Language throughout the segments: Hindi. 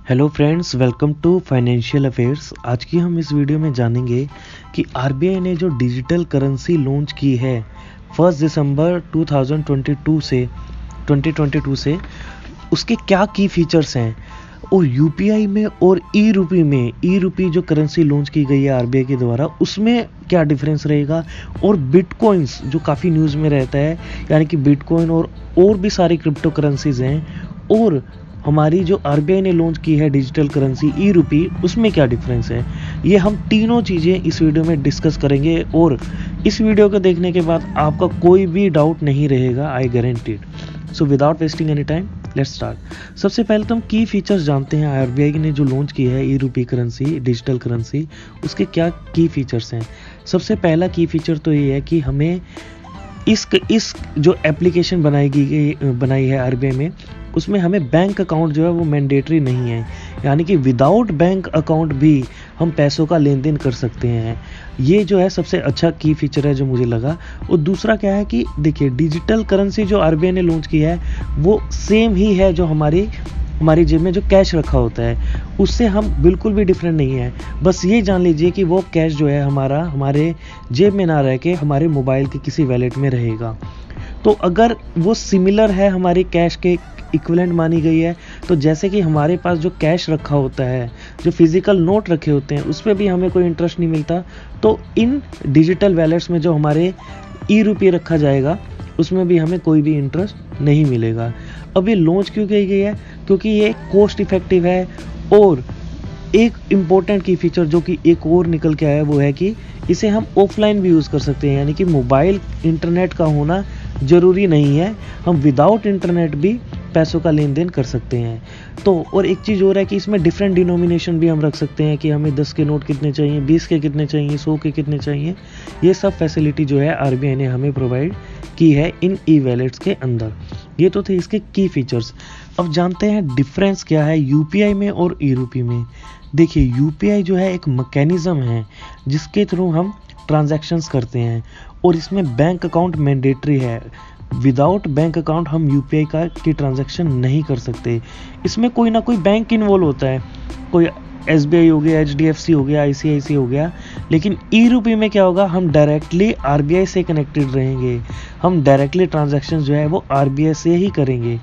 Hello friends, welcome to financial affairs. आज की हम इस वीडियो में जानेंगे कि आरबीआई ने जो डिजिटल करेंसी लॉन्च की है 1 दिसंबर 2022 से उसके क्या की फीचर्स हैं और यूपीआई में और ई रूपी जो करेंसी लॉन्च की गई है आरबीआई के द्वारा उसमें क्या डिफरेंस रहेगा, और बिटकॉइंस जो काफ़ी न्यूज़ में रहता है, यानी कि बिटकॉइन और भी सारी क्रिप्टो करेंसीज हैं, और हमारी जो आरबीआई ने लॉन्च की है डिजिटल करेंसी ई रूपी उसमें क्या डिफरेंस है। ये हम तीनों चीज़ें इस वीडियो में डिस्कस करेंगे और इस वीडियो को देखने के बाद आपका कोई भी डाउट नहीं रहेगा, I guaranteed. So without wasting any time let's start. सबसे पहले तो हम की फीचर्स जानते हैं। आरबीआई ने जो लॉन्च की है ई रूपी करेंसी डिजिटल करेंसी, उसके क्या की फीचर्स हैं। सबसे पहला की फीचर तो ये है कि हमें इस जो एप्लीकेशन बनाई है आरबीआई में, उसमें हमें बैंक अकाउंट जो है वो मैंडेटरी नहीं है, यानी कि विदाउट बैंक अकाउंट भी हम पैसों का लेन देन कर सकते हैं। ये जो है सबसे अच्छा की फीचर है जो मुझे लगा। और दूसरा क्या है कि देखिए, डिजिटल करेंसी जो आरबीआई ने लॉन्च की है वो सेम ही है जो हमारी जेब में जो कैश रखा होता है, उससे हम बिल्कुल भी डिफरेंट नहीं है। बस ये जान लीजिए कि वो कैश जो है हमारे जेब में ना रह के हमारे मोबाइल के किसी वैलेट में रहेगा। तो अगर वो सिमिलर है, हमारी कैश के इक्विवेलेंट मानी गई है, तो जैसे कि हमारे पास जो कैश रखा होता है, जो फिजिकल नोट रखे होते हैं, उस पर भी हमें कोई इंटरेस्ट नहीं मिलता, तो इन डिजिटल वैलेट्स में जो हमारे ई रूपी रखा जाएगा उसमें भी हमें कोई भी इंटरेस्ट नहीं मिलेगा। अब ये लॉन्च क्यों की गई है? क्योंकि ये कॉस्ट इफेक्टिव है। और एक इम्पोर्टेंट की फीचर जो कि एक और निकल के आया वो है कि इसे हम ऑफलाइन भी यूज़ कर सकते हैं, यानी कि मोबाइल इंटरनेट का होना ज़रूरी नहीं है, हम विदाउट इंटरनेट भी पैसों का लेन देन कर सकते हैं। तो और एक चीज़ और है कि इसमें डिफरेंट डिनोमिनेशन भी हम रख सकते हैं कि हमें 10 के नोट कितने चाहिए, 20 के कितने चाहिए, 100 के कितने चाहिए। ये सब फैसिलिटी जो है आरबीआई ने हमें प्रोवाइड की है इन ई वैलेट्स के अंदर। ये तो थे इसके की फीचर्स। अब जानते हैं डिफरेंस क्या है यूपीआई में और ई रूपी में। देखिए, यूपीआई जो है एक मैकेनिज्म है जिसके थ्रू हम ट्रांजैक्शंस करते हैं, और इसमें बैंक अकाउंट मैंडेटरी है। विदाउट बैंक अकाउंट हम यूपीआई की ट्रांजैक्शन नहीं कर सकते। इसमें कोई ना कोई बैंक इन्वॉल्व होता है, कोई एसबीआई हो गया, एचडीएफसी हो गया, आईसीआईसी हो गया। लेकिन ई रूपी में क्या होगा, हम डायरेक्टली आरबीआई से कनेक्टेड रहेंगे, हम डायरेक्टली ट्रांजैक्शन जो है वो आरबीआई से ही करेंगे।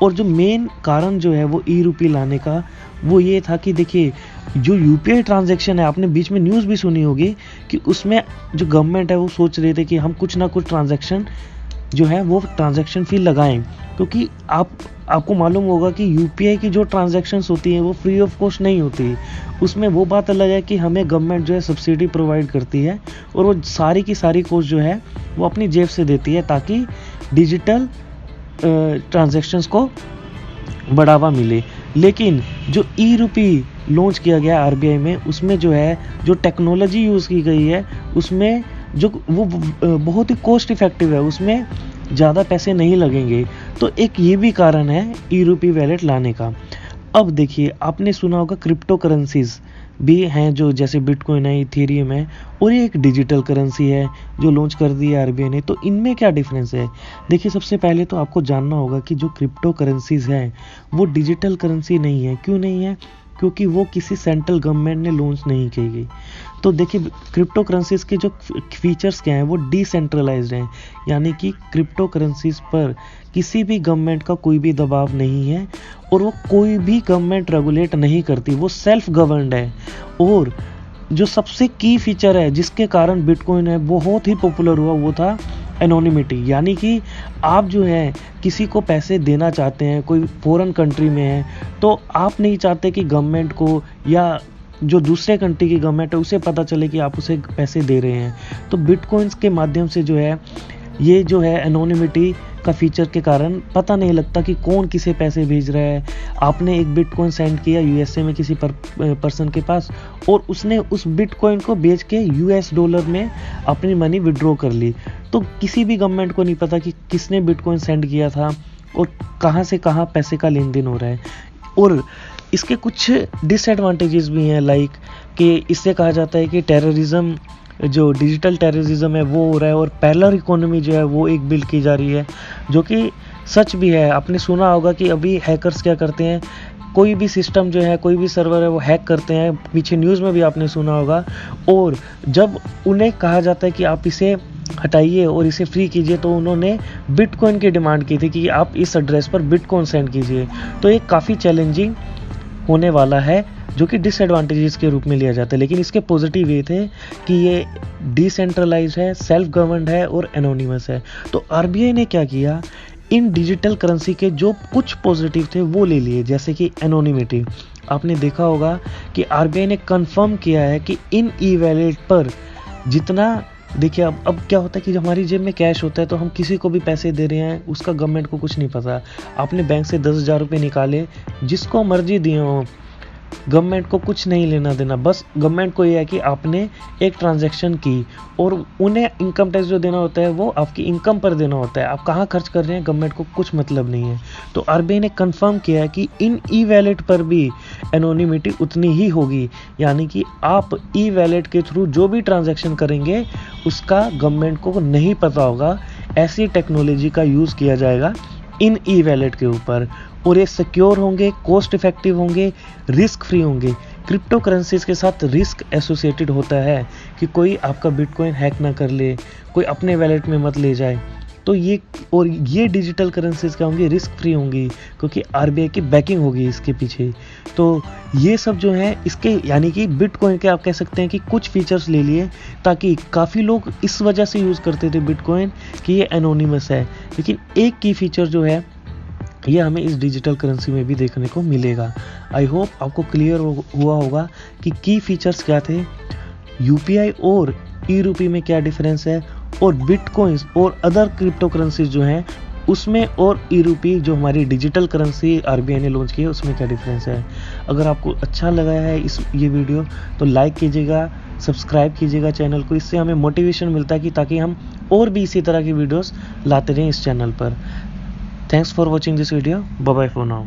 और जो मेन कारण जो है वो ई रूपी लाने का वो ये था कि देखिए, जो यूपीआई ट्रांजैक्शन है, आपने बीच में न्यूज़ भी सुनी होगी कि उसमें जो गवर्नमेंट है वो सोच रहे थे कि हम कुछ ना कुछ ट्रांजैक्शन जो है वो ट्रांजैक्शन फी लगाएं, क्योंकि आपको मालूम होगा कि यूपीआई की जो ट्रांजैक्शंस होती हैं वो फ्री ऑफ कॉस्ट नहीं होती। उसमें वो बात अलग है कि हमें गवर्नमेंट जो है सब्सिडी प्रोवाइड करती है, और वो सारी की सारी कॉस्ट जो है वो अपनी जेब से देती है ताकि डिजिटल ट्रांजैक्शंस को बढ़ावा मिले। लेकिन जो ई रूपी लॉन्च किया गया आरबीआई में, उसमें जो है जो टेक्नोलॉजी यूज़ की गई है उसमें जो वो बहुत ही कॉस्ट इफेक्टिव है, उसमें ज़्यादा पैसे नहीं लगेंगे। तो एक ये भी कारण है ई रूपी वैलेट लाने का। अब देखिए, आपने सुना होगा क्रिप्टो करेंसीज भी हैं, जो जैसे बिटकॉइन है, इथेरियम है, और ये एक डिजिटल करेंसी है जो लॉन्च कर दी है आरबीआई ने। तो इनमें क्या डिफरेंस है? देखिए, सबसे पहले तो आपको जानना होगा कि जो क्रिप्टो करेंसीज हैं वो डिजिटल करेंसी नहीं है। क्यों नहीं है? क्योंकि वो किसी सेंट्रल गवर्नमेंट ने लॉन्च नहीं की गई। तो देखिए, क्रिप्टो करेंसीज के जो फीचर्स क्या हैं वो डिसेंट्रलाइज्ड हैं, यानी कि क्रिप्टो करेंसीज पर किसी भी गवर्नमेंट का कोई भी दबाव नहीं है, और वो कोई भी गवर्नमेंट रेगुलेट नहीं करती, वो सेल्फ गवर्नड है। और जो सबसे की फीचर है जिसके कारण बिटकॉइन है बहुत ही पॉपुलर हुआ, वो था एनोनिमिटी, यानी कि आप जो है किसी को पैसे देना चाहते हैं, कोई फॉरेन कंट्री में है, तो आप नहीं चाहते कि गवर्नमेंट को या जो दूसरे कंट्री की गवर्नमेंट है उसे पता चले कि आप उसे पैसे दे रहे हैं। तो बिटकॉइंस के माध्यम से जो है ये जो है एनोनिमिटी का फीचर के कारण पता नहीं लगता कि कौन किसे पैसे भेज रहा है। आपने एक बिटकॉइन सेंड किया यूएसए में किसी पर्सन के पास, और उसने उस बिटकॉइन को बेच के यूएस डॉलर में अपनी मनी विड्रॉ कर ली, तो किसी भी गवर्नमेंट को नहीं पता कि किसने बिटकॉइन सेंड किया था और कहाँ से कहाँ पैसे का लेन देन हो रहा है। और इसके कुछ डिसएडवांटेजेस भी हैं, लाइक कि इससे कहा जाता है कि टेररिज्म, जो डिजिटल टेररिज्म है वो हो रहा है, और पैरेलल इकोनॉमी जो है वो एक बिल्ड की जा रही है, जो कि सच भी है। आपने सुना होगा कि अभी हैकर्स क्या करते हैं, कोई भी सिस्टम जो है, कोई भी सर्वर है, वो हैक करते हैं, पीछे न्यूज़ में भी आपने सुना होगा। और जब उन्हें कहा जाता है कि आप इसे हटाइए और इसे फ्री कीजिए, तो उन्होंने बिटकॉइन की डिमांड की थी कि आप इस एड्रेस पर बिटकॉइन सेंड कीजिए। तो ये काफ़ी चैलेंजिंग होने वाला है, जो कि डिसएडवांटेजेस के रूप में लिया जाता है। लेकिन इसके पॉजिटिव ये थे कि ये डिसेंट्रलाइज है, सेल्फ गवर्नड है और एनोनिमस है। तो आरबीआई ने क्या किया, इन डिजिटल करेंसी के जो कुछ पॉजिटिव थे वो ले लिए, जैसे कि एनोनिमिटी। आपने देखा होगा कि आरबीआई ने कंफर्म किया है कि इन ई वैलेट पर जितना, देखिए अब क्या होता है कि जब हमारी जेब में कैश होता है तो हम किसी को भी पैसे दे रहे हैं, उसका गवर्नमेंट को कुछ नहीं पता। आपने बैंक से 10,000 रुपये निकाले, जिसको मर्जी दिए हो, गवर्नमेंट को कुछ नहीं लेना देना। बस गवर्नमेंट को ये है कि आपने एक ट्रांजैक्शन की, और उन्हें इनकम टैक्स जो देना होता है वो आपकी इनकम पर देना होता है। आप कहाँ खर्च कर रहे हैं, गवर्नमेंट को कुछ मतलब नहीं है। तो आरबीआई ने कंफर्म किया है कि इन ई वैलेट पर भी एनोनिमिटी उतनी ही होगी, यानी कि आप ई वैलेट के थ्रू जो भी ट्रांजैक्शन करेंगे उसका गवर्नमेंट को नहीं पता होगा। ऐसी टेक्नोलॉजी का यूज़ किया जाएगा इन ई वैलेट के ऊपर, और ये सिक्योर होंगे, कॉस्ट इफेक्टिव होंगे, रिस्क फ्री होंगे। क्रिप्टो करेंसीज के साथ रिस्क एसोसिएटेड होता है कि कोई आपका बिटकॉइन हैक ना कर ले, कोई अपने वैलेट में मत ले जाए। तो ये डिजिटल करेंसीज क्या होंगी, रिस्क फ्री होंगी, क्योंकि आरबीआई की बैकिंग होगी इसके पीछे। तो ये सब जो है इसके, यानी कि बिटकॉइन के आप कह सकते हैं कि कुछ फीचर्स ले लिए, ताकि काफ़ी लोग इस वजह से यूज़ करते थे बिटकॉइन कि ये एनोनिमस है। लेकिन एक की फीचर जो है ये हमें इस डिजिटल करेंसी में भी देखने को मिलेगा। आई होप आपको क्लियर हुआ होगा कि की फीचर्स क्या थे, यूपीआई और ई रूपी में क्या डिफरेंस है, और बिटकॉइंस और अदर क्रिप्टो करेंसीज जो हैं उसमें और ई रूपी जो हमारी डिजिटल करेंसी आरबीआई ने लॉन्च की है उसमें क्या डिफरेंस है। अगर आपको अच्छा लगा है ये वीडियो तो लाइक कीजिएगा, सब्सक्राइब कीजिएगा चैनल को। इससे हमें मोटिवेशन मिलता है कि ताकि हम और भी इसी तरह की वीडियोस लाते रहें इस चैनल पर। Thanks for watching this video. Bye bye for now.